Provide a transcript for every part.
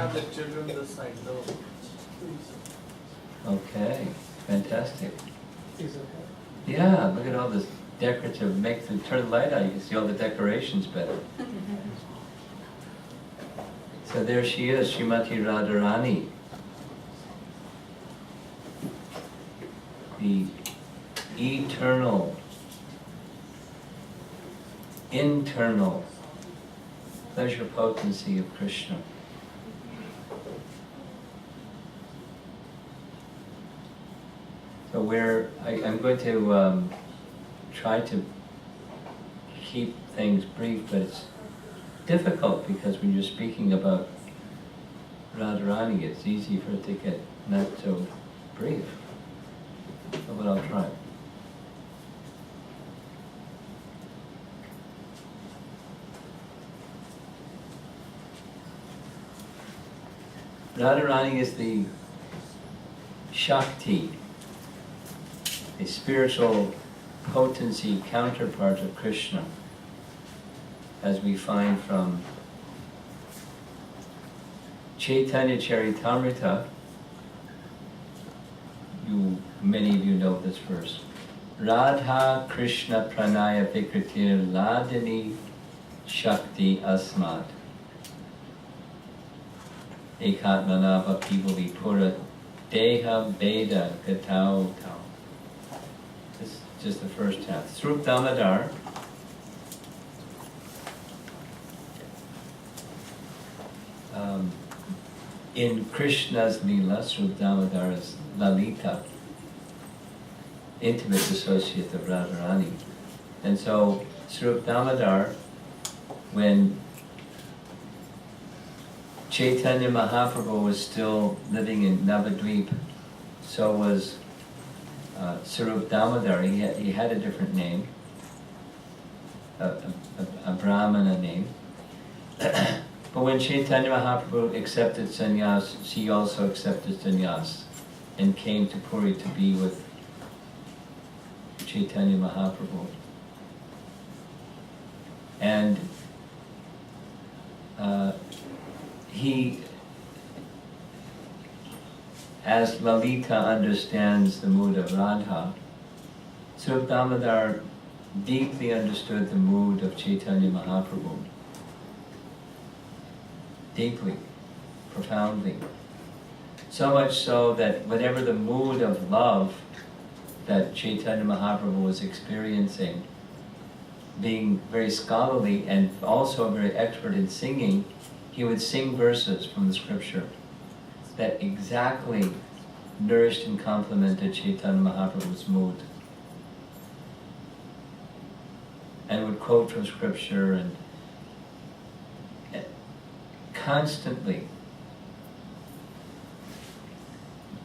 have the children this side though. Okay, fantastic. Is okay. Yeah, look at all this decorative, turn the light on, you can see all the decorations better. So there she is, Srimati Radharani. The eternal, internal pleasure potency of Krishna. So I'm going to try to keep things brief, but it's difficult because when you're speaking about Radharani, it's easy for it to get not so brief. But I'll try. Radharani is the Shakti, a spiritual potency counterpart of Krishna, as we find from Chaitanya Charitamrita. Many of you know this verse. Radha Krishna Pranaya Vikritir Ladini Shakti Asmat Ekatmanava Pivali Pura Deha Beda Gatau Tau. This is just the first half. Srup Damodar. In Krishna's Leela, Srup Damodar is Lalita, intimate associate of Radharani. And so Srup Damodar, when Chaitanya Mahaprabhu was still living in Navadvip, so was Srup Damodar. He had a different name, a Brahmana name. But when Chaitanya Mahaprabhu accepted sannyas, she also accepted sannyas and came to Puri to be with Chaitanya Mahaprabhu. And he, as Lalita understands the mood of Radha, Srup Damodar deeply understood the mood of Chaitanya Mahaprabhu. Deeply, profoundly. So much so that whatever the mood of love that Chaitanya Mahaprabhu was experiencing, being very scholarly and also very expert in singing, he would sing verses from the scripture that exactly nourished and complemented Chaitanya Mahaprabhu's mood. And would quote from scripture and constantly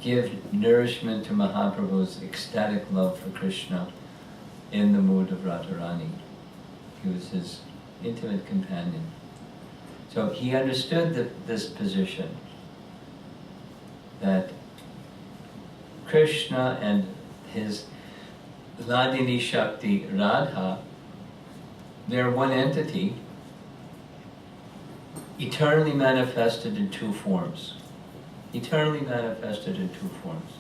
give nourishment to Mahaprabhu's ecstatic love for Krishna in the mood of Radharani. He was his intimate companion. So he understood this position, that Krishna and his Ladini Shakti Radha, they're one entity, eternally manifested in two forms. Eternally manifested in two forms.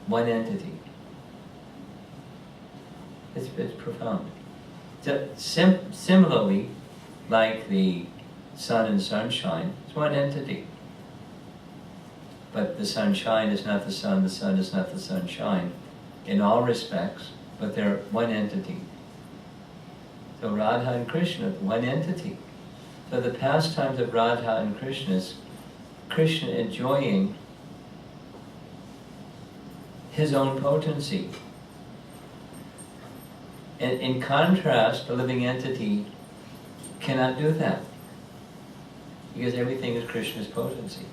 One entity. It's profound. Similarly, like the sun and sunshine, it's one entity. But the sunshine is not the sun is not the sunshine in all respects, but they're one entity. So Radha and Krishna, one entity. So the pastimes of Radha and Krishna is Krishna enjoying his own potency. And in contrast, the living entity cannot do that, because everything is Krishna's potency.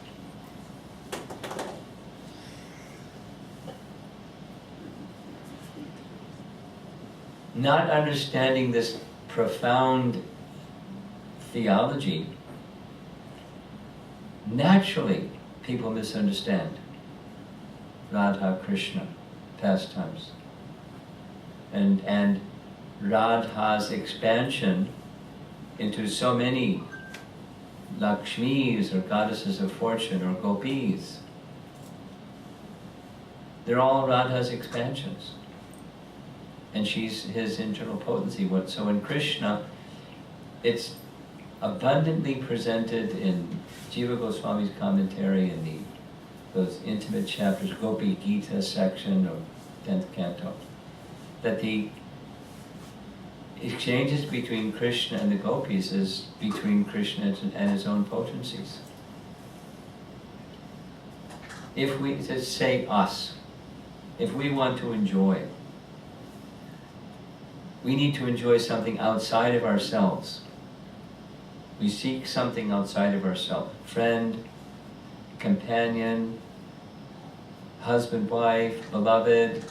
Not understanding this profound theology, naturally people misunderstand Radha Krishna pastimes and Radha's expansion into so many Lakshmis or goddesses of fortune or gopis. They're all Radha's expansions. And she's his internal potency. So in Krishna, it's abundantly presented in Jiva Goswami's commentary in those intimate chapters, Gopi Gita section of 10th canto, that the exchanges between Krishna and the gopis is between Krishna and his own potencies. If we, to say us, if we want to enjoy, we need to enjoy something outside of ourselves. We seek something outside of ourselves. Friend, companion, husband, wife, beloved,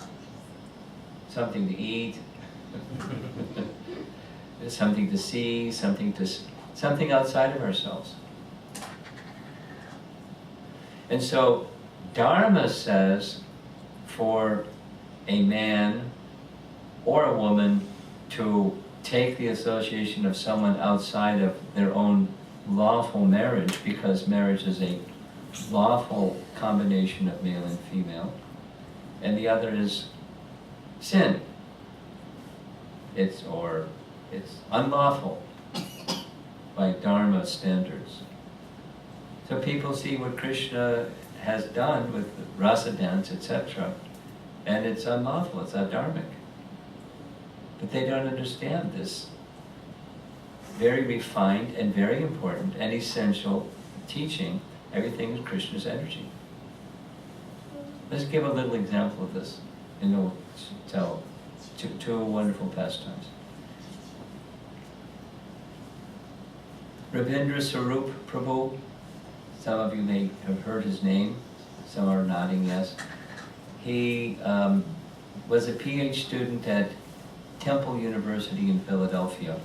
something to eat, something to see, something outside of ourselves. And so Dharma says for a man or a woman to take the association of someone outside of their own lawful marriage, because marriage is a lawful combination of male and female, and the other is sin. It's unlawful by Dharma standards. So people see what Krishna has done with the rasa dance, etc., and it's unlawful, it's adharmic. But they don't understand this very refined and very important and essential teaching. Everything is Krishna's energy. Let's give a little example of this, and we'll tell two wonderful pastimes. Rabindra Swarup Prabhu, some of you may have heard his name, some are nodding yes. He was a PhD student at Temple University in Philadelphia.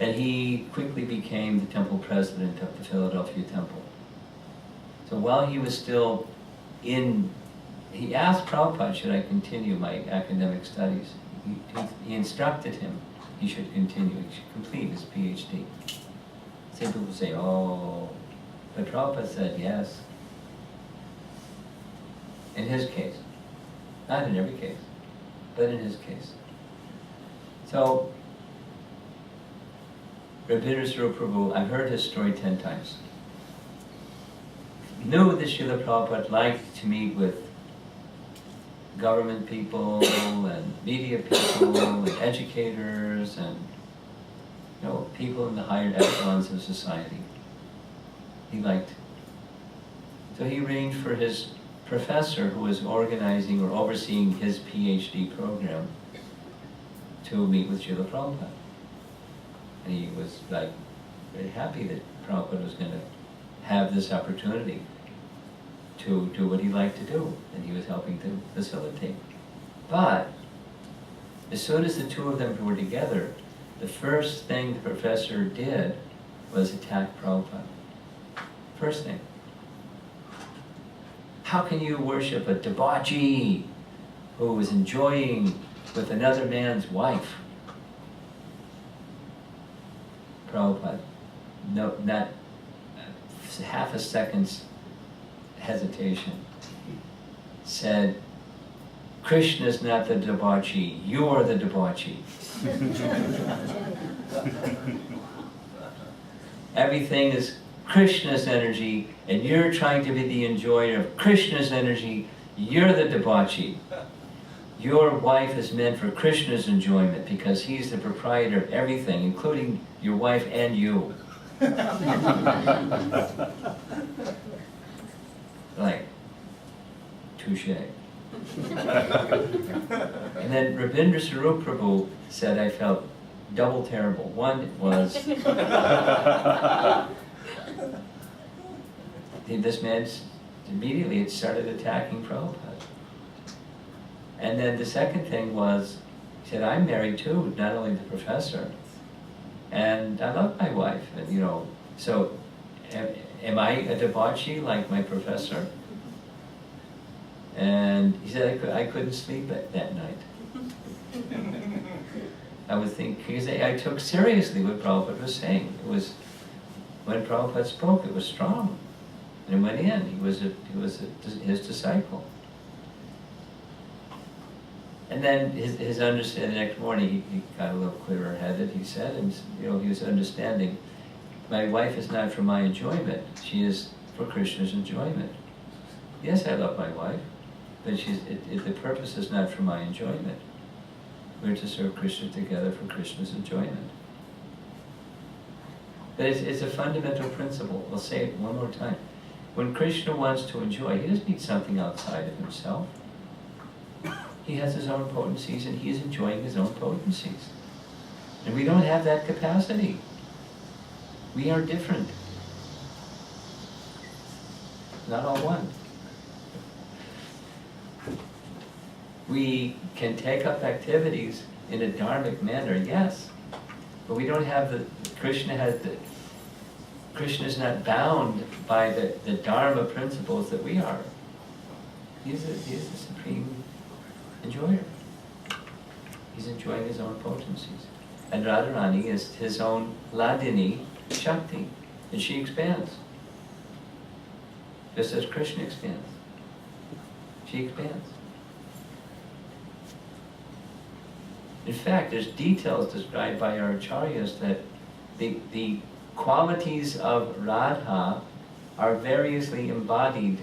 And he quickly became the temple president of the Philadelphia Temple. So while he was still he asked Prabhupada, should I continue my academic studies? He instructed him he should continue, he should complete his PhD. Some people say, oh, but Prabhupada said yes. In his case, not in every case, but in his case. So, Rabindra Swarup Prabhu, I've heard his story 10 times. Knew that Srila Prabhupada liked to meet with government people and media people and educators and people in the higher echelons of society. He liked. So he arranged for his professor who was organizing or overseeing his PhD program to meet with Srila Prabhupada. And he was very happy that Prabhupada was going to have this opportunity to do what he liked to do, and he was helping to facilitate. But as soon as the two of them were together, the first thing the professor did was attack Prabhupada. First thing. How can you worship a debauchee who is enjoying with another man's wife? Prabhupada, no, not half a second's hesitation, said, Krishna is not the debauchee, you are the debauchee. Everything is Krishna's energy, and you're trying to be the enjoyer of Krishna's energy, you're the debauchee. Your wife is meant for Krishna's enjoyment because he's the proprietor of everything, including your wife and you. Like, touche. And then Rabindra Swarup Prabhu said, I felt double terrible. One was, this man immediately had started attacking Prabhupada. And then the second thing was, he said, I'm married too, not only the professor. And I love my wife, and so am I a debauchee like my professor? And he said, I couldn't sleep that night. I was thinking, because I took seriously what Prabhupada was saying. It was when Prabhupada spoke, it was strong. And it went in. He was his disciple. And then his understanding, the next morning, he got a little clearer headed, he said, and he was understanding, my wife is not for my enjoyment, she is for Krishna's enjoyment. Yes, I love my wife, but the purpose is not for my enjoyment. We're to serve Krishna together for Krishna's enjoyment. But it's a fundamental principle. I'll say it one more time. When Krishna wants to enjoy, he doesn't need something outside of himself. He has his own potencies and he is enjoying his own potencies. And we don't have that capacity. We are different. Not all one. We can take up activities in a dharmic manner, yes. But we don't have Krishna is not bound by the dharma principles that we are. He is the supreme enjoyer. He's enjoying his own potencies. And Radharani is his own Ladini Shakti, and she expands. Just as Krishna expands. She expands. In fact, there's details described by our acharyas that the qualities of Radha are variously embodied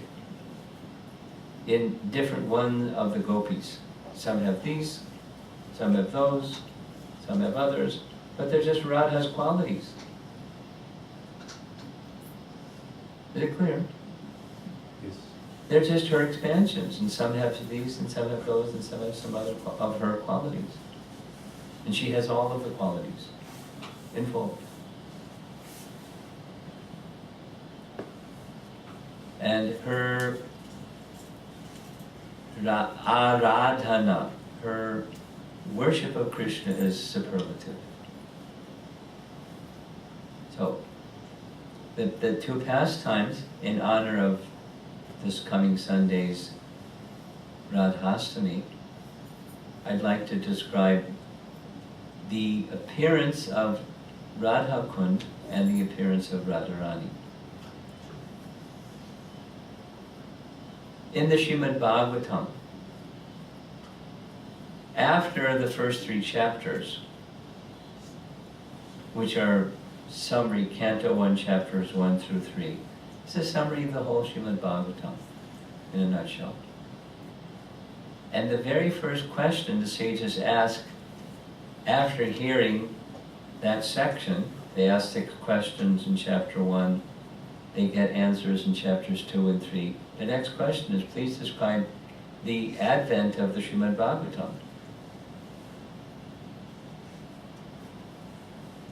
in different one of the gopis. Some have these, some have those, some have others, but they're just Radha's qualities. Is it clear? Yes. They're just her expansions, and some have these, and some have those, and some have some other of her qualities. And she has all of the qualities in full. And her aradhana, her worship of Krishna is superlative. So, the two pastimes in honor of this coming Sunday's Radhastami, I'd like to describe the appearance of Radha Kund and the appearance of Radharani. In the Srimad Bhagavatam, after the first 3 chapters, which are summary, Canto 1, chapters 1 through 3, it's a summary of the whole Srimad Bhagavatam in a nutshell. And the very first question the sages ask after hearing that section, they ask 6 questions in chapter 1, they get answers in chapters 2 and 3. The next question is, please describe the advent of the Srimad Bhagavatam.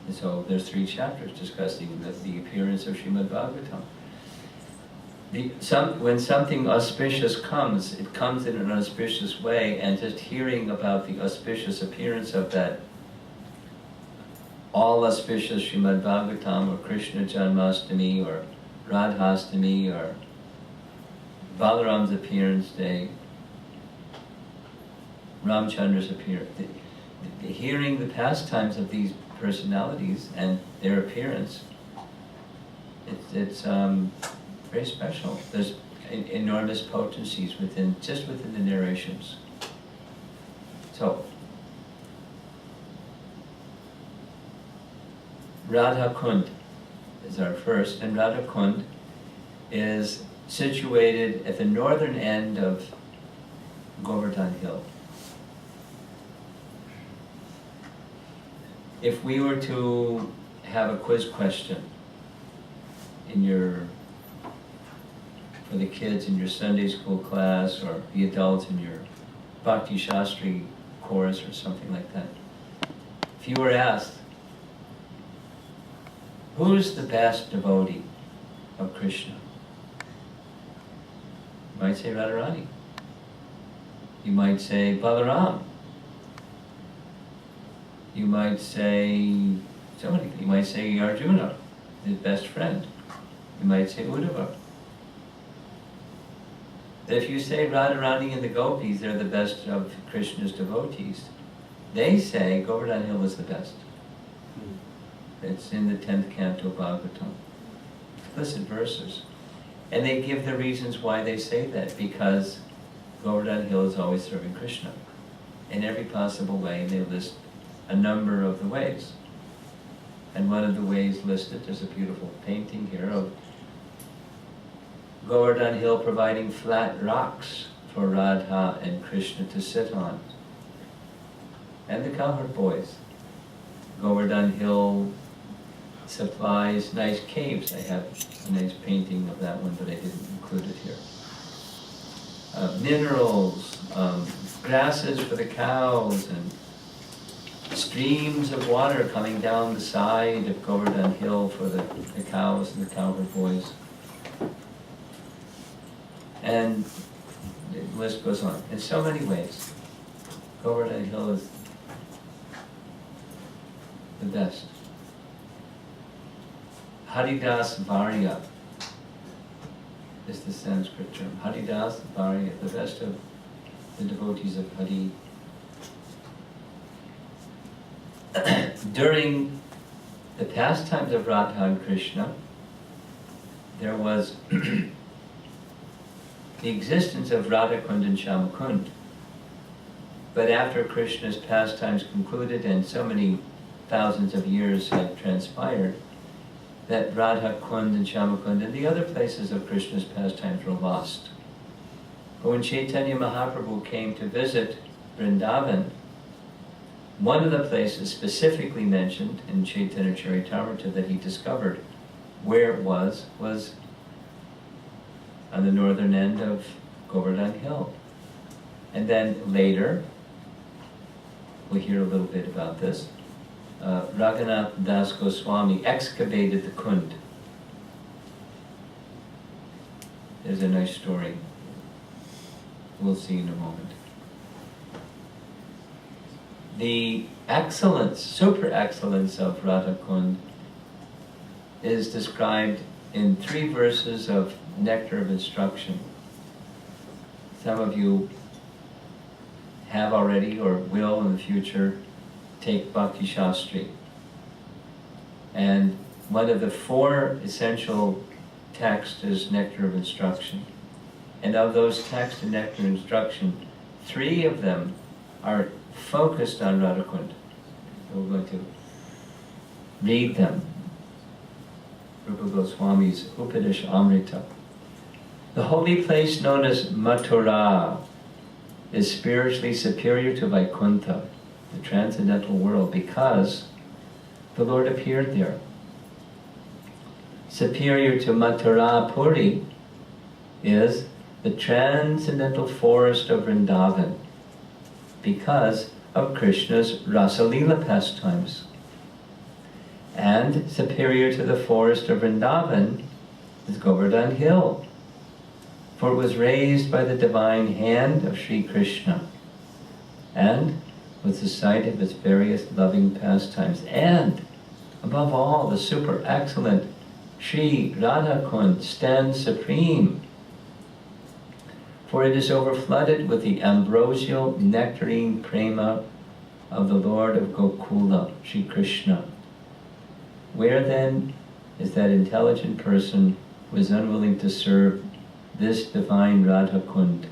And so there's 3 chapters discussing the appearance of Srimad Bhagavatam. When something auspicious comes, it comes in an auspicious way, and just hearing about the auspicious appearance of that all auspicious Srimad Bhagavatam, or Krishna Janmashtami, or Radhastami, or Balaram's appearance day, Ramchandra's appearance, hearing the pastimes of these personalities and their appearance, it's very special. There's enormous potencies just within the narrations. So, Radha Kund is our first, and Radha Kund is situated at the northern end of Govardhan Hill. If we were to have a quiz question for the kids in your Sunday school class, or the adults in your Bhakti Shastri course or something like that, if you were asked, who's the best devotee of Krishna? You might say Radharani. You might say Balaram. You might say somebody. You might say Arjuna, his best friend. You might say Uddhava. If you say Radharani and the gopis, they're the best of Krishna's devotees, they say Govardhan Hill is the best. It's in the 10th canto Bhagavatam. explicit verses. And they give the reasons why they say that, because Govardhan Hill is always serving Krishna in every possible way, and they list a number of the ways. And one of the ways listed, there's a beautiful painting here of Govardhan Hill providing flat rocks for Radha and Krishna to sit on. And the cowherd boys. Govardhan Hill supplies nice caves. I have a nice painting of that one, but I didn't include it here. Minerals, grasses for the cows, and streams of water coming down the side of Govardhan Hill for the cows and the cowherd boys. And the list goes on. In so many ways, Govardhan Hill is the best. Haridas Varya is the Sanskrit term. Haridas Varya, the best of the devotees of Hari. During the pastimes of Radha and Krishna, there was the existence of Radha Kund and Shama Kund. But after Krishna's pastimes concluded and so many thousands of years had transpired, that Radha Kund and Shama Kund and the other places of Krishna's pastimes were lost. But when Chaitanya Mahaprabhu came to visit Vrindavan, one of the places specifically mentioned in Chaitanya Charitamrita that he discovered where it was on the northern end of Govardhan Hill. And then later, we'll hear a little bit about this, Raghunath Das Goswami excavated the Kund. There's a nice story. We'll see in a moment. The excellence, super excellence of Radha Kund is described in 3 verses of Nectar of Instruction. Some of you have already or will in the future take Bhakti Shastri. And one of the 4 essential texts is Nectar of Instruction. And of those texts in Nectar of Instruction, 3 of them are focused on Radha Kund. We're going to read them. Rupa Goswami's Upadesh Amrita. The holy place known as Mathura is spiritually superior to Vaikuntha, the transcendental world, because the Lord appeared there. Superior to Mathura Puri is the transcendental forest of Vrindavan, because of Krishna's Rasalila pastimes. And superior to the forest of Vrindavan is Govardhan Hill, for it was raised by the divine hand of Sri Krishna, and was the site of its various loving pastimes. And, above all, the super excellent Sri Radha Kund stands supreme, for it is overflooded with the ambrosial nectarine prema of the Lord of Gokula, Sri Krishna. Where then is that intelligent person who is unwilling to serve this divine Radha Kund,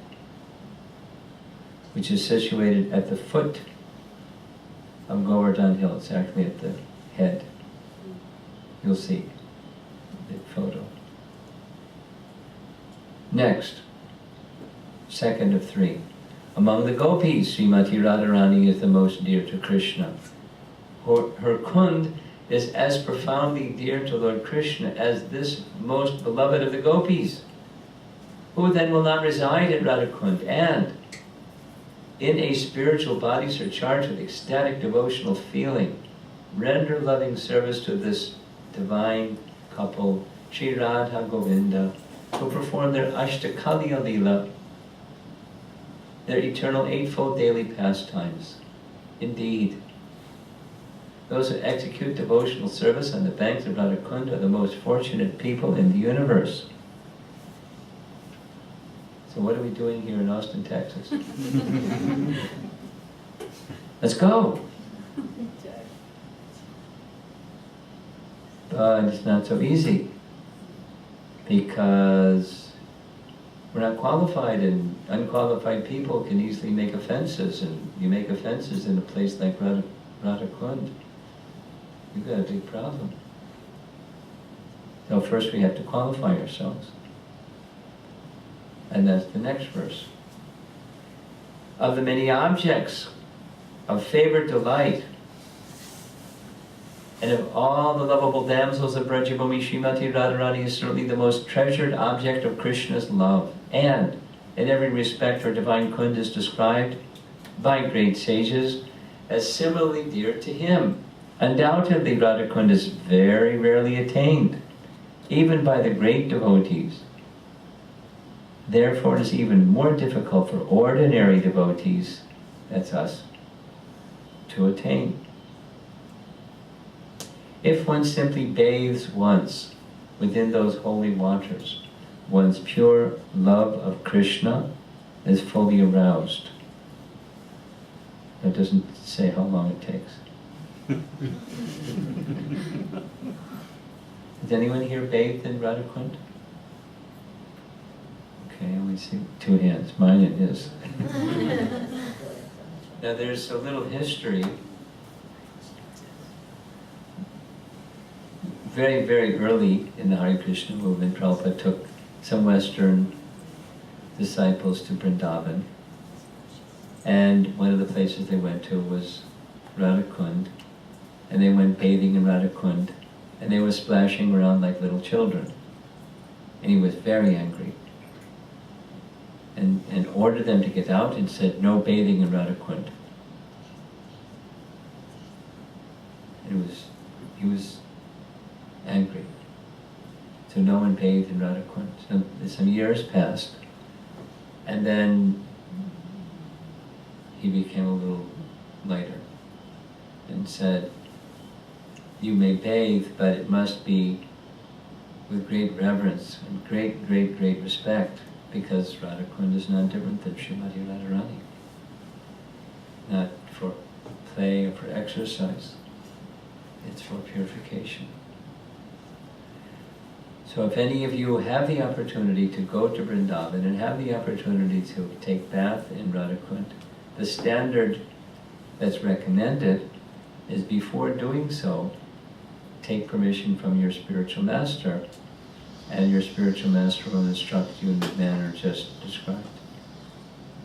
which is situated at the foot of Govardhan Hill? It's actually at the head. You'll see the photo. Next, second of 3. Among the gopis, Srimati Radharani is the most dear to Krishna. Her Kund is as profoundly dear to Lord Krishna as this most beloved of the gopis. Who then will not reside at Radha Kund and, in a spiritual body surcharged with ecstatic devotional feeling, render loving service to this divine couple, Sri Radha Govinda, who perform their Ashtakaliya Leela, their eternal 8-fold daily pastimes. Indeed, those who execute devotional service on the banks of Radha Kund are the most fortunate people in the universe. So what are we doing here in Austin, Texas? Let's go! But it's not so easy. because we're not qualified, and unqualified people can easily make offenses, and you make offenses in a place like Radhakund, you've got a big problem. So first we have to qualify ourselves. And that's the next verse. Of the many objects of favorite delight, and of all the lovable damsels of Brajabhumi, Srimati Radharani is certainly the most treasured object of Krishna's love. And in every respect her divine Kund is described by great sages as similarly dear to him. Undoubtedly Radhakund is very rarely attained, even by the great devotees. Therefore it is even more difficult for ordinary devotees, that's us, to attain. If one simply bathes once within those holy waters, one's pure love of Krishna is fully aroused. That doesn't say how long it takes. Has anyone here bathed in Radhakund? Okay, I only see 2 hands. Mine it is. Now there's a little history. Very, very early in the Hare Krishna movement, Prabhupada took some Western disciples to Vrindavan. And one of the places they went to was Radhakund. And they went bathing in Radhakund. And they were splashing around like little children. And he was very angry. And ordered them to get out and said, no bathing in Radhakund. And he was angry. So no one bathed in Radhakund. So some years passed. And then he became a little lighter and said, you may bathe, but it must be with great reverence and great, great, great respect, because Radhakund is not different than Srimati Radharani. Not for play or for exercise. It's for purification. So if any of you have the opportunity to go to Vrindavan and have the opportunity to take bath in Radhakund, the standard that's recommended is before doing so, take permission from your spiritual master, and your spiritual master will instruct you in the manner just described.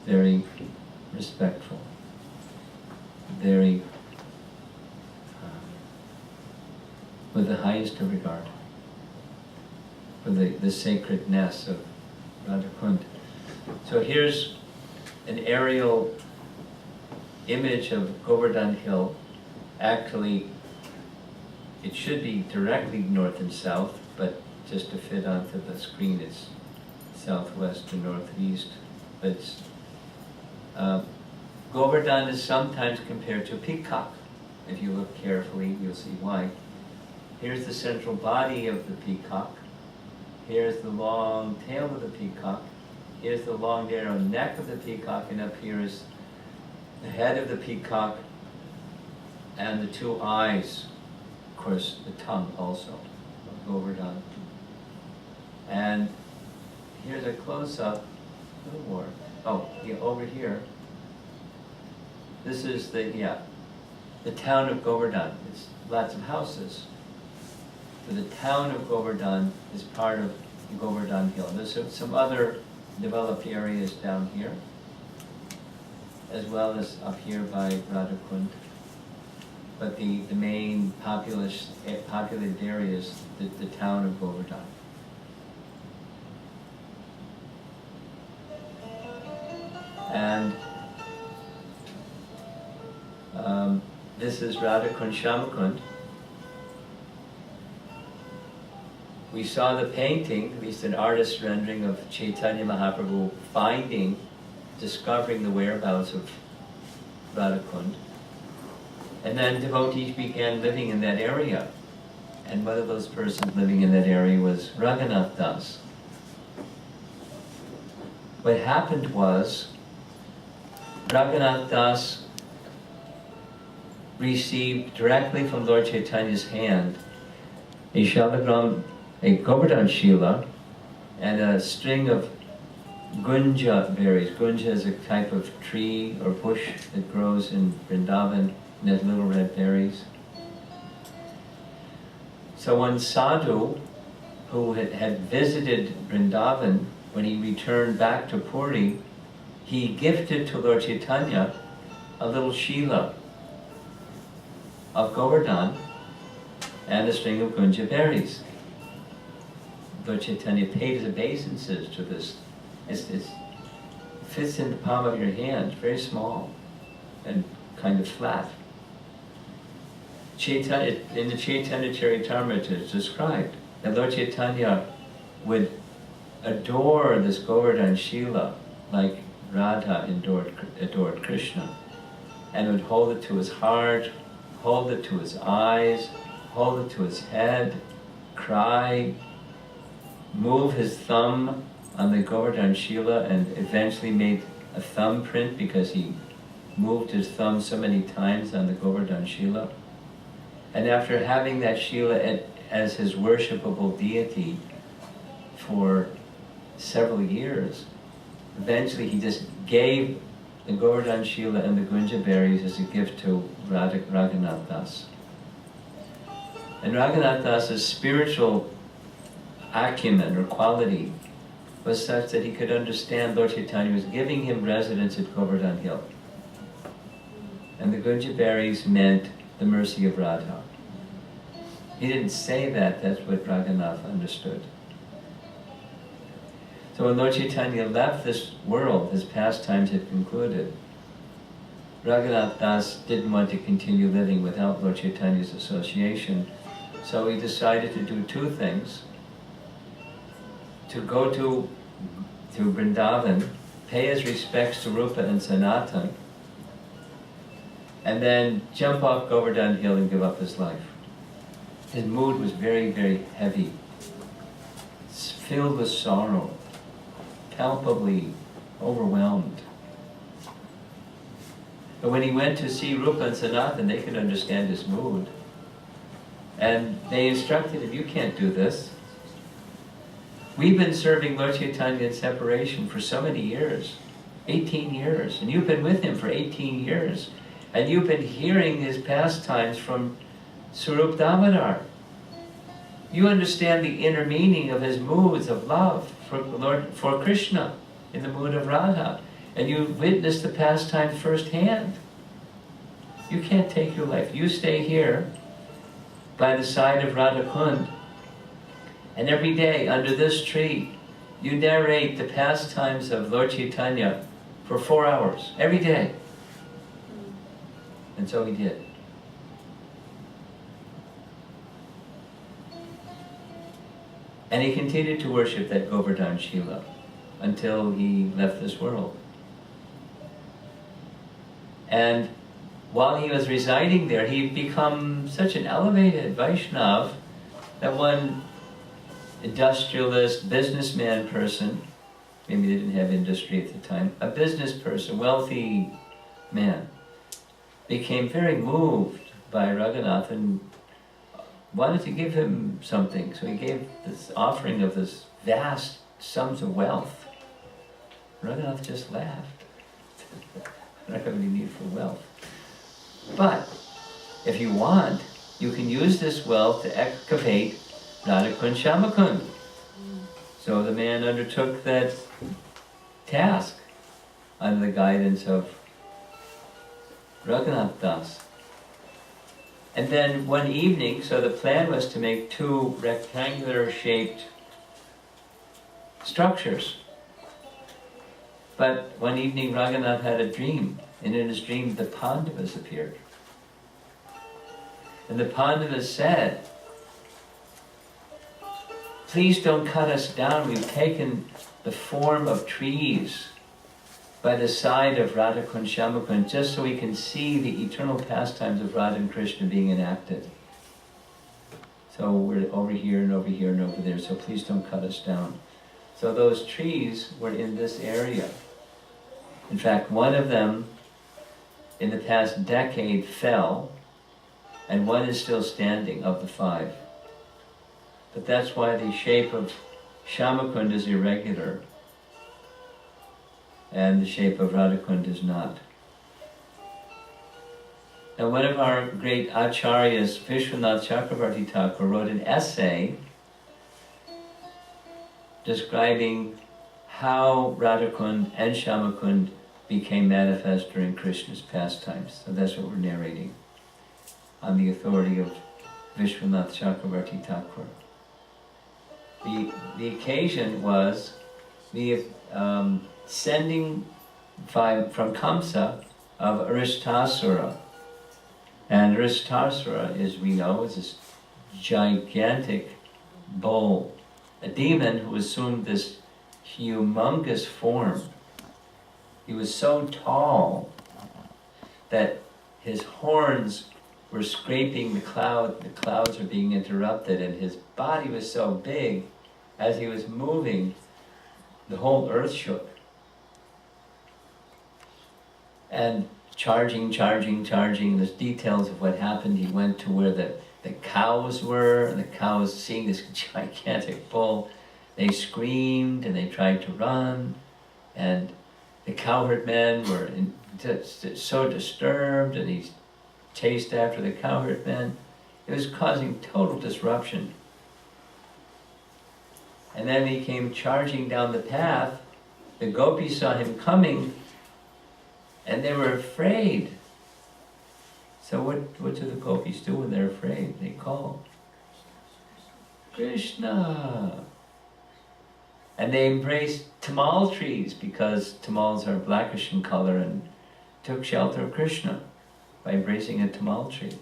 Very respectful, very with the highest of regard for the sacredness of Radhakund. So here's an aerial image of Govardhan Hill. Actually, it should be directly north and south, but just to fit onto the screen, it's southwest to northeast. But it's, Govardhan is sometimes compared to a peacock. If you look carefully, you'll see why. Here's the central body of the peacock. Here's the long tail of the peacock. Here's the long narrow neck of the peacock, and up here is the head of the peacock and the 2 eyes. Of course, the tongue also of Govardhan. And here's a close-up, a little more. Oh, yeah, over here. This is the town of Govardhan. It's lots of houses. So the town of Govardhan is part of Govardhan Hill. There's some other developed areas down here, as well as up here by Radhakund. But the main populated area is the town of Govardhan. And this is Radhakund Shamakund. We saw the painting, at least an artist's rendering of Chaitanya Mahaprabhu discovering the whereabouts of Radhakund. And then devotees began living in that area. And one of those persons living in that area was Raghunath Das. What happened was, Raghunath Das received directly from Lord Chaitanya's hand a Govardhan Shila, and a string of gunja berries. Gunja is a type of tree or bush that grows in Vrindavan and has little red berries. So one sadhu who had visited Vrindavan, when he returned back to Puri, he gifted to Lord Chaitanya a little shila of Govardhan and a string of gunja berries. Lord Chaitanya paid his obeisances to this. It fits in the palm of your hand, very small and kind of flat. In the Chaitanya Charitamrita it's described that Lord Chaitanya would adore this Govardhan Shila like Radha adored Krishna, and would hold it to his heart, hold it to his eyes, hold it to his head, cry, move his thumb on the Govardhan Shila, and eventually made a thumbprint because he moved his thumb so many times on the Govardhan Shila. And after having that Shila as his worshipable deity for several years, eventually he just gave the Govardhan Shila and the gunja berries as a gift to Raghunath Das. And Raghunath Das's spiritual acumen or quality was such that he could understand Lord Chaitanya was giving him residence at Govardhan Hill. And the gunja berries meant the mercy of Radha. He didn't say that, that's what Raghunath understood. So when Lord Chaitanya left this world, his pastimes had concluded, Raghunath Das didn't want to continue living without Lord Chaitanya's association, so he decided to do two things. To go to Vrindavan, pay his respects to Rupa and Sanatan, and then jump off Govardhan Hill and give up his life. His mood was very, very heavy, filled with sorrow, palpably overwhelmed. But when he went to see Rupa and Sanatan, they could understand his mood. And they instructed him, you can't do this. We've been serving Lord Chaitanya in separation for so many years, 18 years, and you've been with him for 18 years, and you've been hearing his pastimes from Swarup Damodar. You understand the inner meaning of his moods of love for Krishna in the mood of Radha, and you've witnessed the pastime firsthand. You can't take your life. You stay here by the side of Radha Kund, and every day under this tree you narrate the pastimes of Lord Chaitanya for 4 hours, every day. And so he did. And he continued to worship that Govardhan Shila until he left this world. And while he was residing there, he'd become such an elevated Vaishnav that one industrialist, businessman person, maybe they didn't have industry at the time, a business person, wealthy man, became very moved by Raghunath and wanted to give him something. So he gave this offering of this vast sums of wealth. Raghunath just laughed. I don't have any need for wealth. But if you want, you can use this wealth to excavate Radhakund Shamakund. So the man undertook that task under the guidance of Raghunath Das. And then one evening, so the plan was to make 2 rectangular shaped structures. But one evening Raghunath had a dream, and in his dream the Pandavas appeared. And the Pandavas said, please don't cut us down, we've taken the form of trees by the side of Radhakund Shamakund, just so we can see the eternal pastimes of Radha and Krishna being enacted. So we're over here and over here and over there, so please don't cut us down. So those trees were in this area. In fact, one of them in the past decade fell, and one is still standing of the 5. But that's why the shape of Shamakund is irregular, and the shape of Radhakund is not. And one of our great acharyas, Vishwanath Chakravarti Thakur, wrote an essay describing how Radhakund and Shamakund became manifest during Krishna's pastimes. So that's what we're narrating on the authority of Vishwanath Chakravarti Thakur. The occasion was the sending from Kamsa of Aristasura. And Aristasura, as we know, is this gigantic bull, a demon who assumed this humongous form. He was so tall that his horns were scraping the clouds were being interrupted, and his body was so big, as he was moving, the whole earth shook. And charging, the details of what happened, he went to where the cows were, and the cows, seeing this gigantic bull, they screamed and they tried to run, and the cowherd men were so disturbed, and he chased after the cowherd men. It was causing total disruption. And then he came charging down the path. The gopis saw him coming, and they were afraid. So what do the gopis do when they're afraid? They call Krishna. And they embraced tamal trees, because tamals are blackish in color, and took shelter of Krishna by embracing a tamal tree.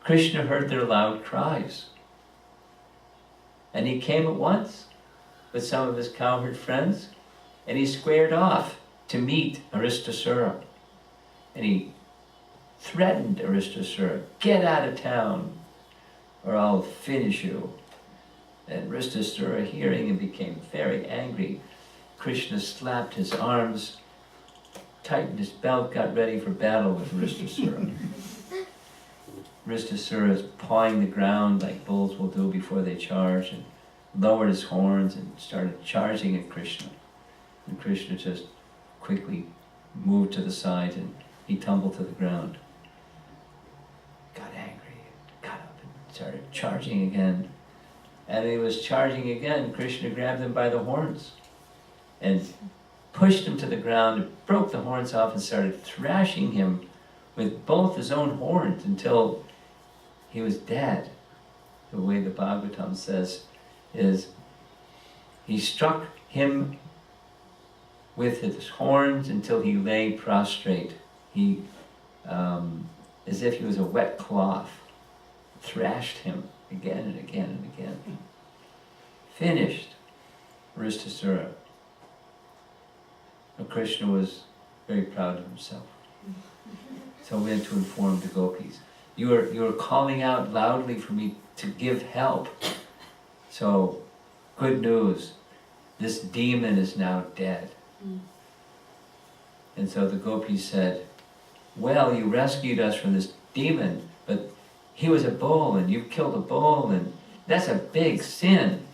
Krishna heard their loud cries, and he came at once with some of his cowherd friends, and he squared off to meet Aristasura. And he threatened Aristasura, "Get out of town, or I'll finish you." And Aristasura, hearing him, became very angry. Krishna slapped his arms, tightened his belt, got ready for battle with Aristasura. Aristasura is pawing the ground like bulls will do before they charge, and lowered his horns and started charging at Krishna. And Krishna just quickly moved to the side, and he tumbled to the ground. Got angry, got up and started charging again. And he was charging again. Krishna grabbed him by the horns and pushed him to the ground, and broke the horns off, and started thrashing him with both his own horns until he was dead. The way the Bhagavatam says is, he struck him with his horns until he lay prostrate. He, as if he was a wet cloth, thrashed him again and again and again. Finished Aristasura. But Krishna was very proud of himself. So we had to inform the gopis, you are calling out loudly for me to give help. So, good news, this demon is now dead. And so the gopis said, well, you rescued us from this demon, but he was a bull, and you killed a bull, and that's a big sin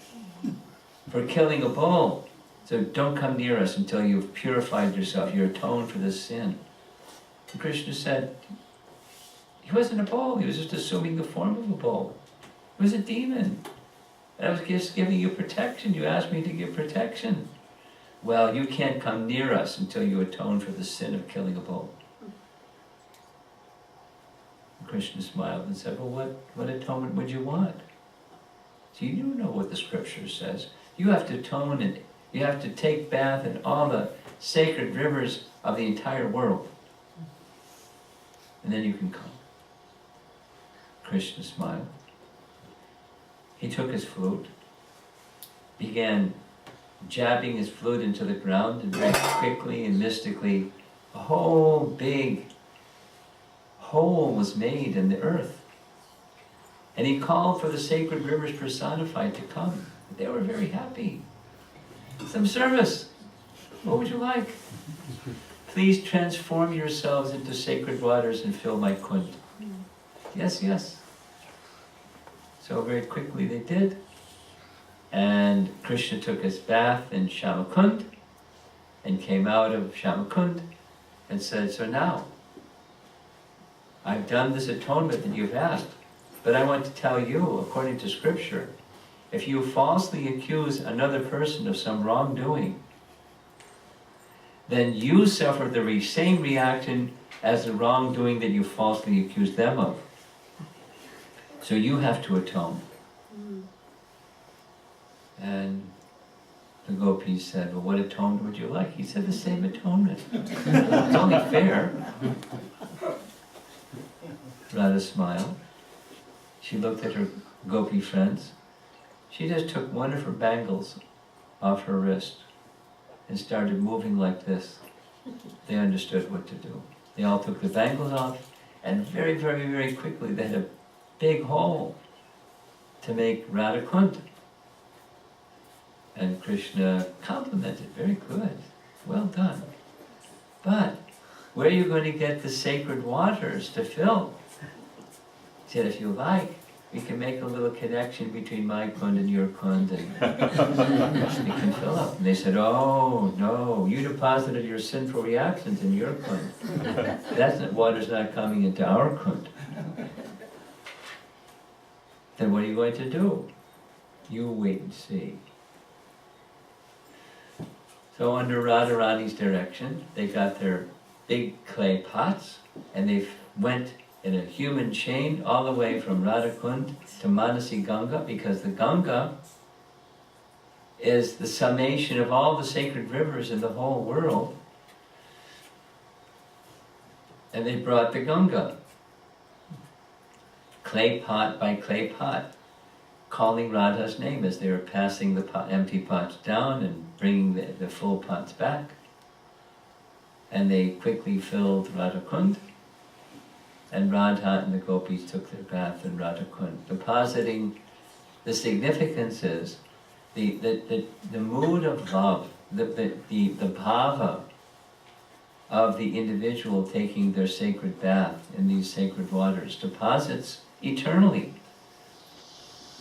for killing a bull. So don't come near us until you've purified yourself, you're atoned for this sin. And Krishna said, he wasn't a bull, he was just assuming the form of a bull. He was a demon. And I was just giving you protection, you asked me to give protection. Well, you can't come near us until you atone for the sin of killing a bull. And Krishna smiled and said, well, what atonement would you want? So you know what the scripture says. You have to atone, and you have to take bath in all the sacred rivers of the entire world. And then you can come. Krishna smiled. He took his flute, began jabbing his flute into the ground, and very quickly and mystically, a whole big hole was made in the earth. And he called for the sacred rivers personified to come. They were very happy. Some service. What would you like? Please transform yourselves into sacred waters and fill my kund. Yes, yes. So very quickly they did. And Krishna took his bath in Shamakund and came out of Shamakund and said, so now, I've done this atonement that you've asked, but I want to tell you, according to scripture, if you falsely accuse another person of some wrongdoing, then you suffer the same reaction as the wrongdoing that you falsely accused them of. So you have to atone. And the gopis said, well, what atonement would you like? He said, the same atonement. It's only fair. Radha smiled. She looked at her gopi friends. She just took one of her bangles off her wrist and started moving like this. They understood what to do. They all took the bangles off, and very, very, very quickly they had a big hole to make Radha Kund. And Krishna complimented, very good, well done. But where are you going to get the sacred waters to fill? He said, if you like, we can make a little connection between my kund and your kund, and we can fill up. And they said, oh, no, you deposited your sinful reactions in your kund. Water's not coming into our kund. Then what are you going to do? You wait and see. So under Radharani's direction, they got their big clay pots, and they went in a human chain all the way from Radhakund to Manasi Ganga, because the Ganga is the summation of all the sacred rivers in the whole world. And they brought the Ganga, clay pot by clay pot, calling Radha's name as they were passing the empty pots down and bringing the full pots back. And they quickly filled Radhakund, and Radha and the gopis took their bath in Radhakund, depositing. The significance is the mood of love, the bhava of the individual taking their sacred bath in these sacred waters deposits eternally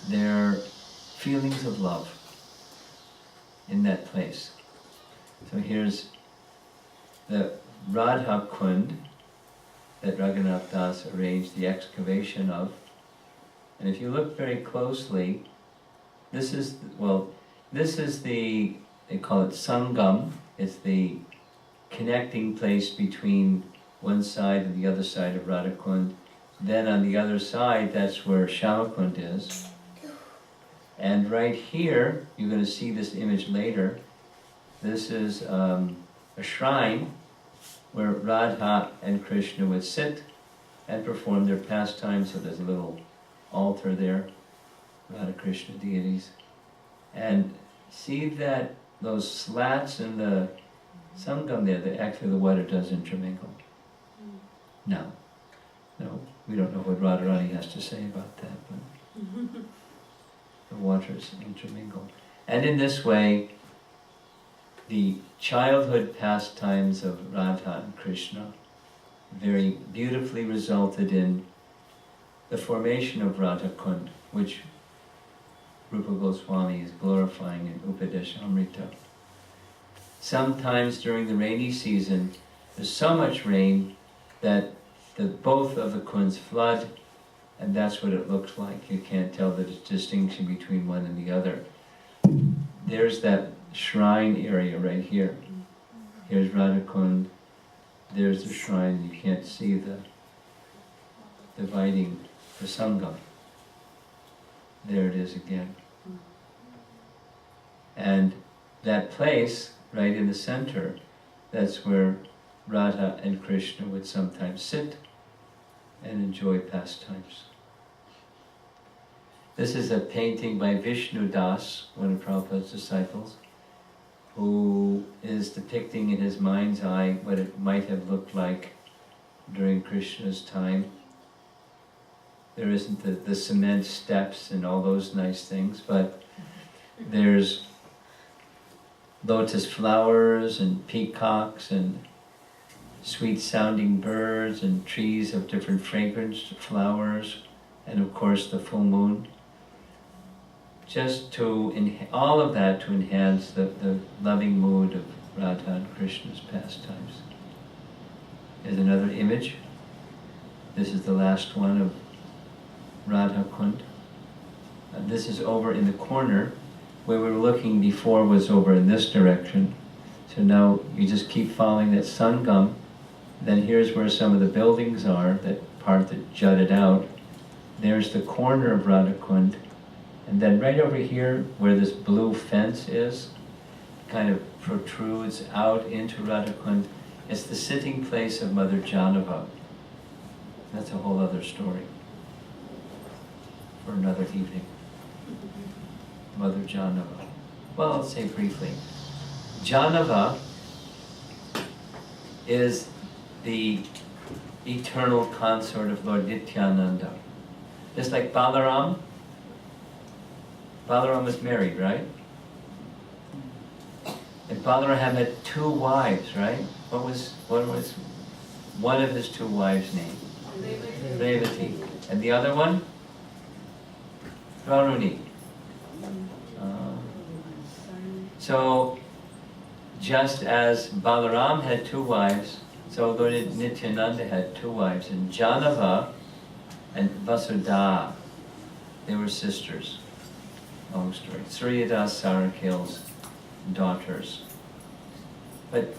their feelings of love in that place. So here's the Radha Kund that Raghunath Das arranged the excavation of. And if you look very closely, this is the, they call it Sangam. It's the connecting place between one side and the other side of Radha Kund. Then on the other side, that's where Shamakund is. And right here, you're going to see this image later. This is a shrine where Radha and Krishna would sit and perform their pastimes. So there's a little altar there, Radha Krishna deities. And see that those slats in the Sangam there, actually the water does intermingle. No, we don't know what Radharani has to say about that, but the waters intermingle. And in this way, the childhood pastimes of Radha and Krishna very beautifully resulted in the formation of Radha Kund, which Rupa Goswami is glorifying in Upadeshamrita. Sometimes during the rainy season, there's so much rain that both of the kunds flood, and that's what it looks like. You can't tell the distinction between one and the other. There's that shrine area right here. Here's Radha Kund. There's the shrine. You can't see the dividing the Sangam. There it is again. And that place, right in the center, that's where Radha and Krishna would sometimes sit and enjoy pastimes. This is a painting by Vishnu Das, one of Prabhupada's disciples, who is depicting in his mind's eye what it might have looked like during Krishna's time. There isn't the cement steps and all those nice things, but there's lotus flowers and peacocks and sweet-sounding birds and trees of different fragrance flowers, and of course the full moon. just to, all of that to enhance the loving mood of Radha and Krishna's pastimes. Here's another image. This is the last one of Radha Kund. This is over in the corner. Where we were looking before was over in this direction. So now you just keep following that Sangam. Then here's where some of the buildings are, that part that jutted out. There's the corner of Radha Kund. And then right over here, where this blue fence is, kind of protrudes out into Radha Kund. It's the sitting place of Mother Janava. That's a whole other story for another evening. Mother Janava. Well, I'll say briefly. Janava is the eternal consort of Lord Nityananda. Just like Balaram. Balaram was married, right? And Balaram had 2 wives, right? What was one of his 2 wives' name? Revati. And the other one? Varuni. So, just as Balaram had 2 wives, so Lord Nityananda had 2 wives, and Janava and Vasudha, they were sisters. Long story. Suryadas Sarakil's daughters. But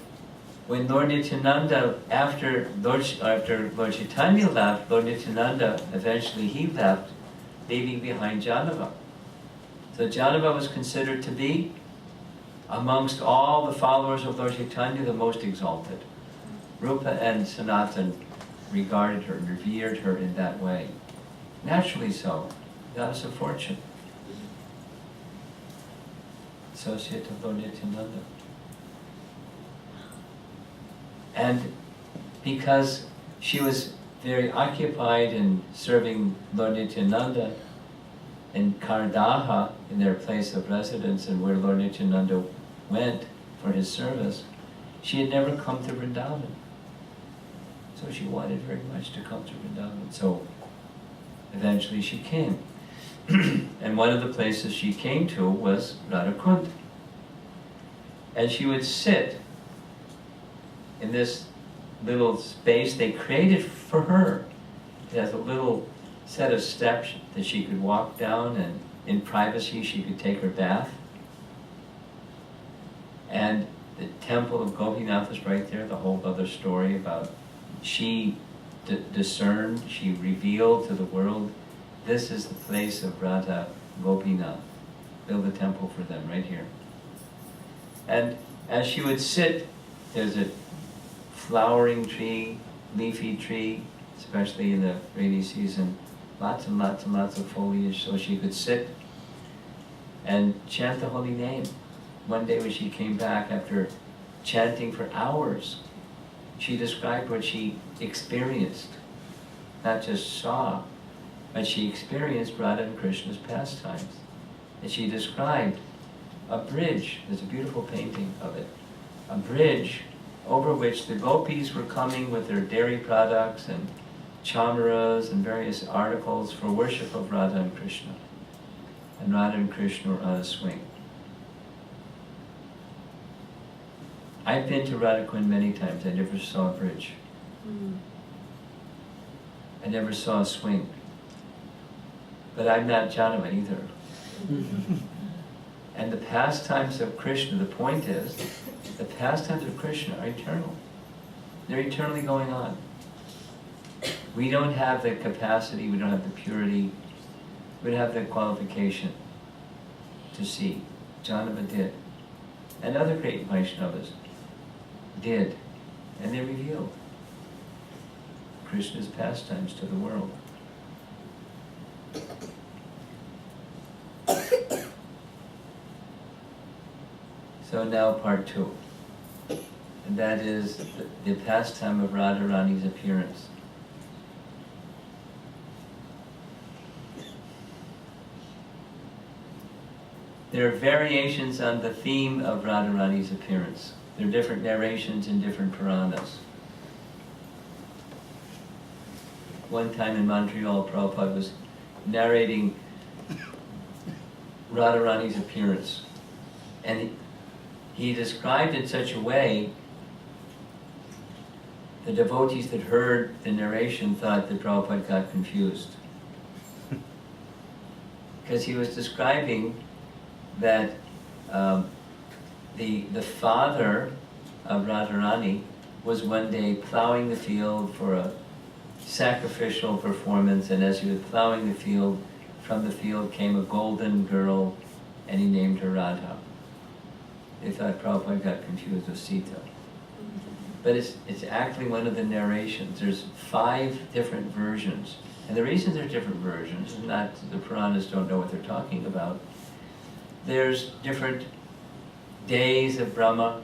when Lord Nityananda, after Lord Chaitanya left, Lord Nityananda, eventually he left, leaving behind Janava. So Janava was considered to be, amongst all the followers of Lord Chaitanya, the most exalted. Rupa and Sanatan regarded her, revered her in that way. Naturally so. That was a fortune. Associate of Lord Nityananda. And because she was very occupied in serving Lord Nityananda in Kardaha, in their place of residence and where Lord Nityananda went for his service, she had never come to Vrindavan. So she wanted very much to come to Vrindavan. So eventually she came. And one of the places she came to was Radha Kund. And she would sit in this little space they created for her. It has a little set of steps that she could walk down, and in privacy she could take her bath. And the temple of Gopinath is right there, the whole other story about she discerned, she revealed to the world, this is the place of Radha Gopinath. Build a temple for them right here. And as she would sit, there's a flowering tree, leafy tree, especially in the rainy season, lots and lots and lots of foliage, so she could sit and chant the holy name. One day when she came back after chanting for hours, she described what she experienced, not just saw, but she experienced Radha and Krishna's pastimes. And she described a bridge, there's a beautiful painting of it, a bridge over which the gopis were coming with their dairy products and chamaras and various articles for worship of Radha and Krishna. And Radha and Krishna were on a swing. I've been to Radha Kund many times. I never saw a bridge. I never saw a swing. But I'm not Janava either. And the pastimes of Krishna, the point is, the pastimes of Krishna are eternal. They're eternally going on. We don't have the capacity, we don't have the purity, we don't have the qualification to see. Janava did. And other great Vaishnavas did. And they revealed Krishna's pastimes to the world. So now part 2. And that is the pastime of Radharani's appearance. There are variations on the theme of Radharani's appearance. There are different narrations in different Puranas. One time in Montreal, Prabhupada was narrating Radharani's appearance. And he described it in such a way, the devotees that heard the narration thought that Prabhupada got confused. Because he was describing that the father of Radharani was one day plowing the field for a sacrificial performance, and as he was plowing the field, from the field came a golden girl, and he named her Radha. They thought Prabhupada got confused with Sita. But it's actually one of the narrations. There's 5 different versions. And the reason there's different versions is not the Puranas don't know what they're talking about. There's different days of Brahma,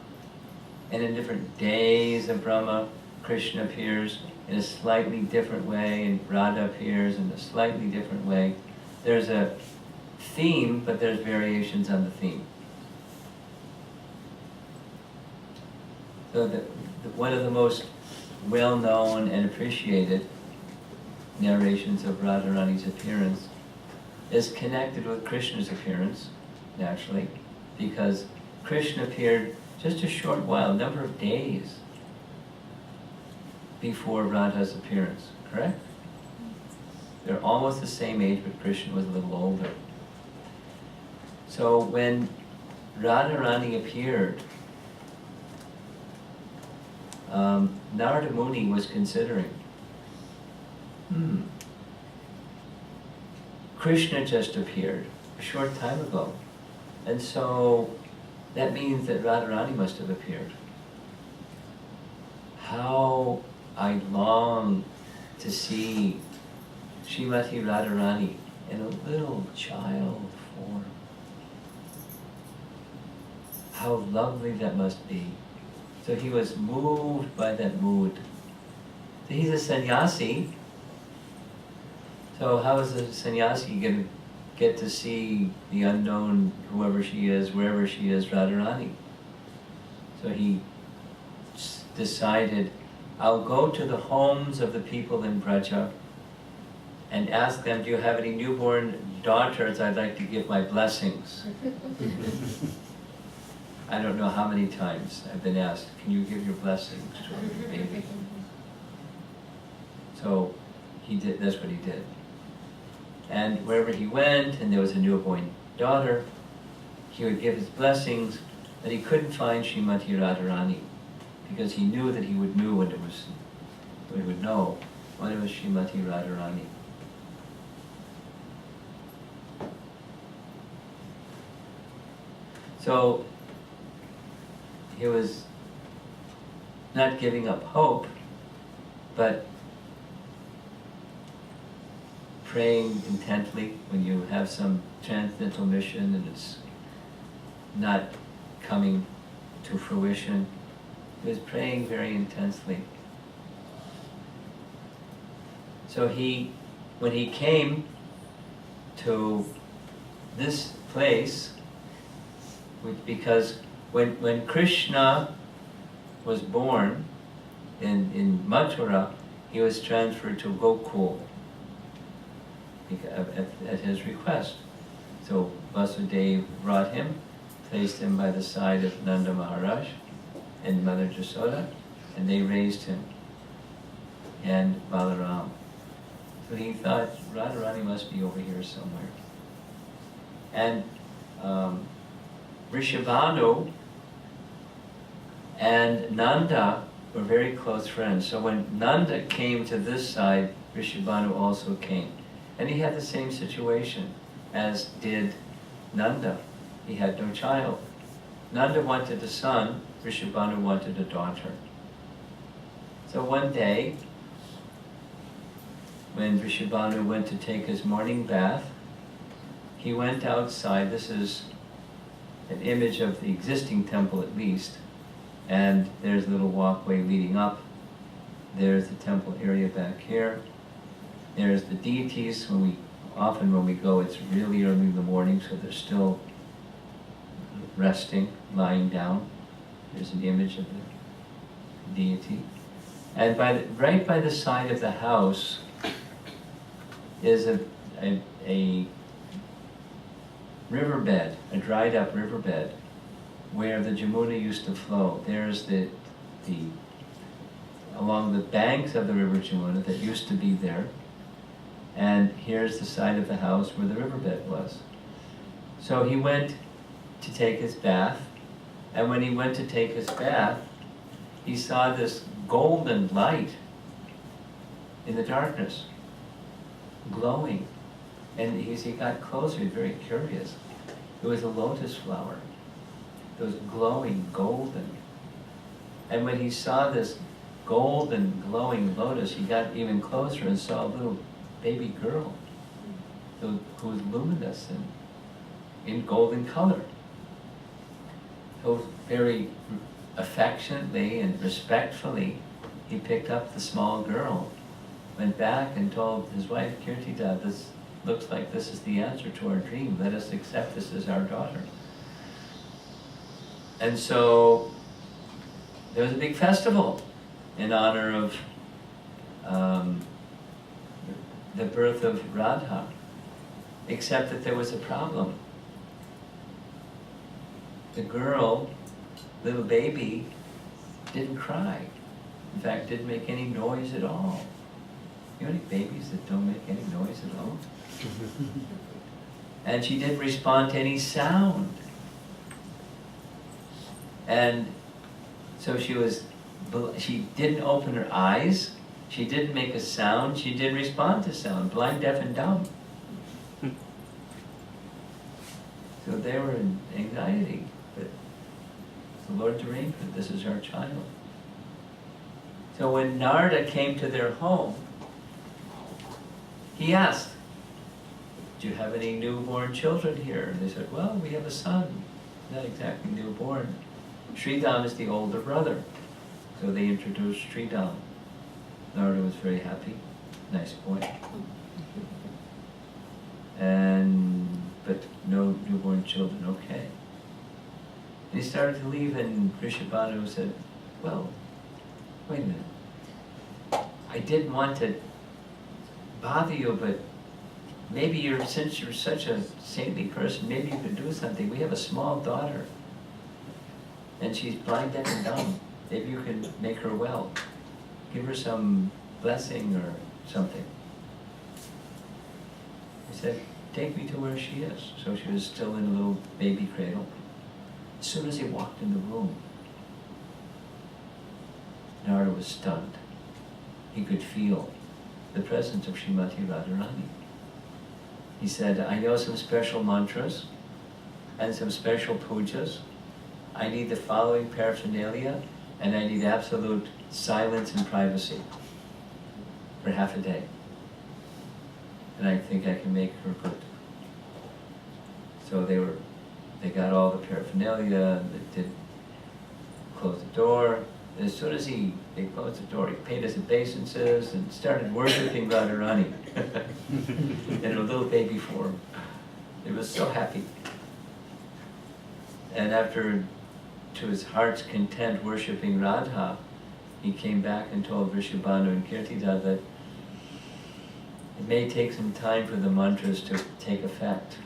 and in different days of Brahma, Krishna appears in a slightly different way, and Radha appears in a slightly different way. There's a theme, but there's variations on the theme. So one of the most well-known and appreciated narrations of Radharani's appearance is connected with Krishna's appearance, naturally, because Krishna appeared just a short while, a number of days before Radha's appearance, correct? They're almost the same age, but Krishna was a little older. So when Radharani appeared, Narada Muni was considering, Krishna just appeared a short time ago, and so that means that Radharani must have appeared. How I long to see Srimati Radharani in a little child form. How lovely that must be. So he was moved by that mood. He's a sannyasi. So how is a sannyasi going to get to see the unknown, whoever she is, wherever she is, Radharani? So he decided, I'll go to the homes of the people in Braja and ask them, do you have any newborn daughters? I'd like to give my blessings. I don't know how many times I've been asked, can you give your blessings to a baby? So he did, that's what he did. And wherever he went, and there was a newborn daughter, he would give his blessings, but he couldn't find Srimati Radharani, because he knew that he would know when it was, he would know when it was Srimati Radharani. So he was not giving up hope, but praying intently when you have some transcendental mission and it's not coming to fruition. He was praying very intensely. So when he came to this place, because when Krishna was born in Mathura, he was transferred to Gokul at his request. So Vasudeva brought him, placed him by the side of Nanda Maharaj and Mother Jasoda, and they raised him, and Balaram. So he thought, Radharani must be over here somewhere. And Rishabhanu and Nanda were very close friends. So when Nanda came to this side, Rishabhanu also came. And he had the same situation as did Nanda. He had no child. Nanda wanted a son, Rishabhanu wanted a daughter. So one day, when Rishabhanu went to take his morning bath, he went outside. This is an image of the existing temple at least, and there's a little walkway leading up. There's the temple area back here. There's the deities. Often when we go, it's really early in the morning, so they're still resting, lying down. There's an image of the deity. And right by the side of the house is a riverbed, a dried up riverbed, where the Jamuna used to flow. There's along the banks of the river Jamuna that used to be there, and here's the side of the house where the riverbed was. So he went to take his bath, and when he went to take his bath, he saw this golden light in the darkness, glowing. And as he got closer, he was very curious. It was a lotus flower. It was glowing, golden. And when he saw this golden, glowing lotus, he got even closer and saw a little baby girl who was luminous and in golden color. So very affectionately and respectfully, he picked up the small girl, went back and told his wife, Kirtida, this looks like this is the answer to our dream. Let us accept this as our daughter. And so there was a big festival in honor of the birth of Radha, except that there was a problem. The girl, little baby, didn't cry. In fact, didn't make any noise at all. You know any babies that don't make any noise at all? And she didn't respond to any sound. And so she didn't open her eyes, she didn't make a sound, she didn't respond to sound, blind, deaf, and dumb. So they were in anxiety, but the Lord's arrangement, this is our child. So when Narada came to their home, he asked, do you have any newborn children here? And they said, well, we have a son, not exactly newborn. Sridham is the older brother. So they introduced Sridham. Narada was very happy, nice boy. But no newborn children, okay. And he started to leave, and Vrishabhanu said, well, wait a minute. I didn't want to bother you, but maybe since you're such a saintly person, maybe you could do something. We have a small daughter, and she's blind, deaf, and dumb. Maybe you can make her well. Give her some blessing or something. He said, take me to where she is. So she was still in a little baby cradle. As soon as he walked in the room, Narada was stunned. He could feel the presence of Srimati Radharani. He said, I know some special mantras and some special pujas. I need the following paraphernalia, and I need absolute silence and privacy for half a day. And I think I can make her good. So they got all the paraphernalia, they did close the door. And as soon as they closed the door, he paid his obeisances and started worshipping Radharani in a little baby form. He was so happy. And after, to his heart's content, worshipping Radha, he came back and told Vrishabhanu and Kirtida that it may take some time for the mantras to take effect.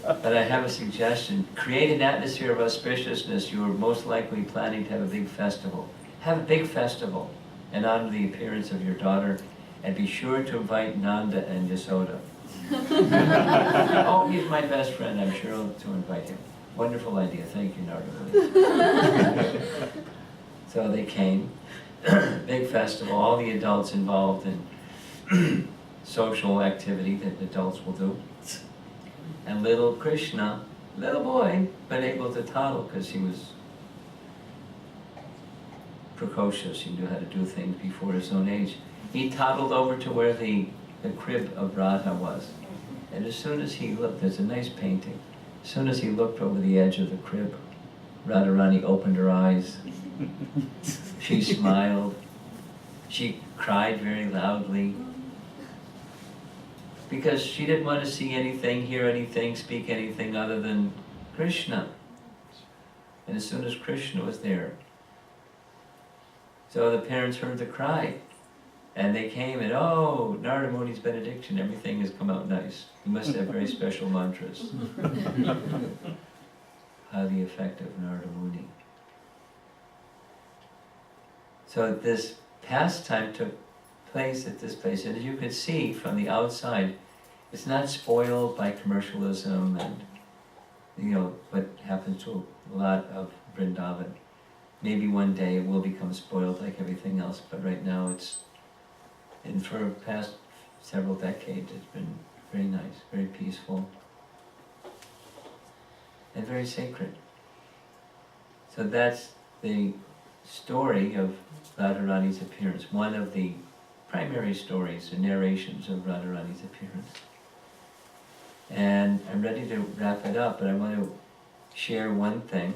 But I have a suggestion. Create an atmosphere of auspiciousness. You are most likely planning to have a big festival. Have a big festival and honor the appearance of your daughter, and be sure to invite Nanda and Yasoda. Oh, he's my best friend. I'm sure to invite him. Wonderful idea. Thank you, Narada. So they came. Big festival, all the adults involved in social activity that adults will do. And little Krishna, little boy, but able to toddle because he was precocious. He knew how to do things before his own age. He toddled over to where the crib of Radha was. And as soon as he looked, there's a nice painting. As soon as he looked over the edge of the crib, Radharani opened her eyes. She smiled. She cried very loudly. Because she didn't want to see anything, hear anything, speak anything other than Krishna. And as soon as Krishna was there, so the parents heard the cry. And they came and, oh, Narada Muni's benediction, everything has come out nice. He must have very special mantras. Highly effective Narada Muni. So this pastime took place at this place, and as you could see from the outside, it's not spoiled by commercialism and, you know, what happens to a lot of Vrindavan. Maybe one day it will become spoiled like everything else, but right now it's, and for the past several decades, it's been very nice, very peaceful, and very sacred. So that's the story of Radharani's appearance, one of the primary stories and narrations of Radharani's appearance. And I'm ready to wrap it up, but I want to share one thing.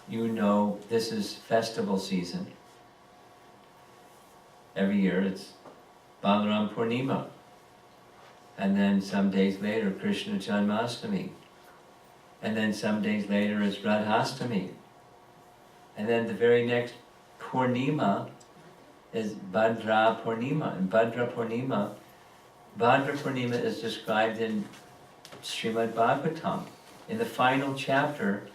You know, this is festival season. Every year it's Balaram Purnima. And then some days later, Krishna Janmashtami. And then some days later it's Radhastami. And then the very next Purnima is Bhadra Purnima. And Bhadra Purnima is described in Srimad Bhagavatam, in the final chapter,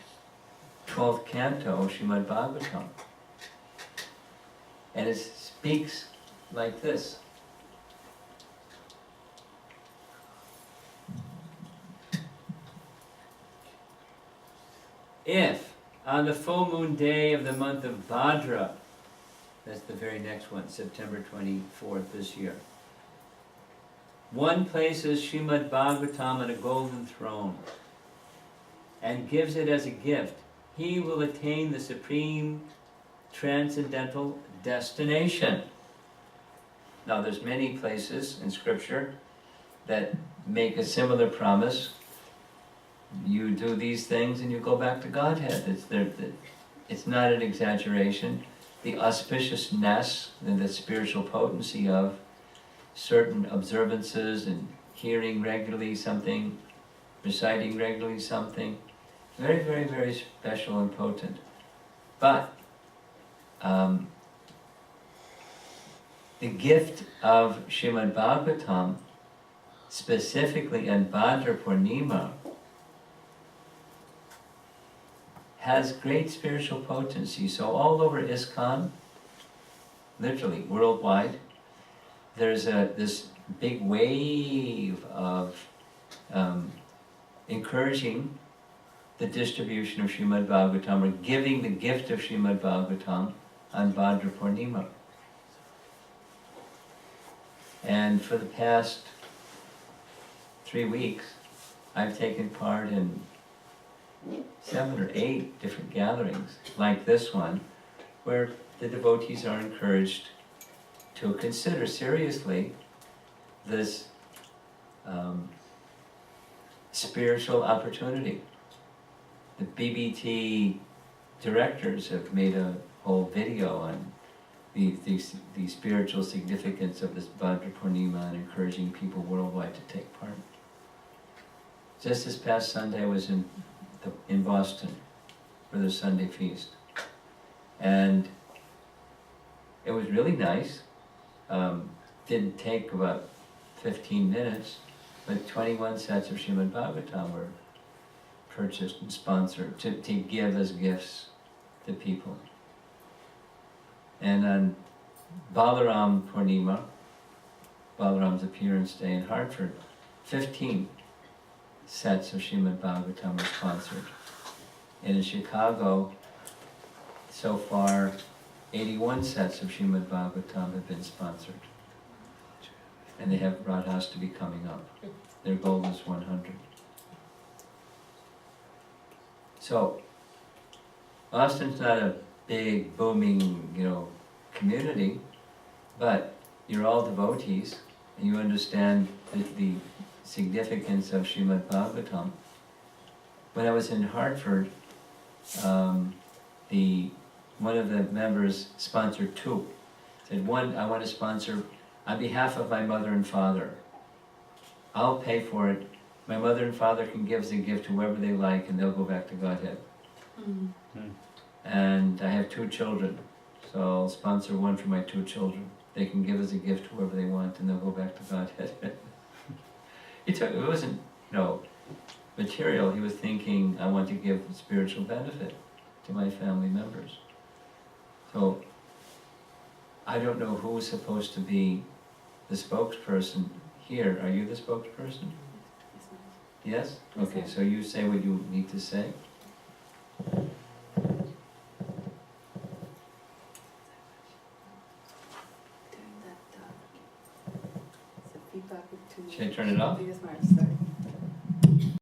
12th canto of Srimad Bhagavatam. And it speaks like this. If on the full moon day of the month of Bhadra, that's the very next one, September 24th this year, one places Srimad Bhagavatam on a golden throne and gives it as a gift, he will attain the supreme transcendental destination. Now there's many places in scripture that make a similar promise. You do these things and you go back to Godhead. It's not an exaggeration. The auspiciousness and the spiritual potency of certain observances and hearing regularly something, reciting regularly something, very, very, very special and potent. But the gift of Srimad Bhagavatam, specifically on Bhadra Purnima, has great spiritual potency. So all over ISKCON, literally worldwide, there's this big wave of encouraging the distribution of Srimad Bhagavatam, or giving the gift of Srimad Bhagavatam on Bhadra Purnima. And for the past 3 weeks, I've taken part in 7 or 8 different gatherings, like this one, where the devotees are encouraged to consider seriously this spiritual opportunity. The BBT directors have made a whole video on the spiritual significance of this Bhadra Purnima and encouraging people worldwide to take part. Just this past Sunday I was in Boston for the Sunday feast. And it was really nice. Didn't take about 15 minutes, but 21 sets of Srimad Bhagavatam were purchased and sponsored to give as gifts to people. And on Balaram Purnima, Balaram's appearance day in Hartford, 15 sets of Srimad Bhagavatam were sponsored. And in Chicago, so far, 81 sets of Srimad Bhagavatam have been sponsored. And they have Radhastami coming up. Their goal is 100. So, Austin's not a big, booming, community, but you're all devotees, and you understand the significance of Srimad Bhagavatam. When I was in Hartford, one of the members sponsored 2. Said, one, I want to sponsor on behalf of my mother and father. I'll pay for it. My mother and father can give the gift to whoever they like, and they'll go back to Godhead. And I have 2 children, So I'll sponsor one for my 2 children. They can give as a gift to whoever they want, and they'll go back to Godhead. It wasn't, material. He was thinking, I want to give spiritual benefit to my family members. So I don't know who's supposed to be the spokesperson here. Are you the spokesperson? Yes? Okay, so you say what you need to say. Should I turn it off? Sorry.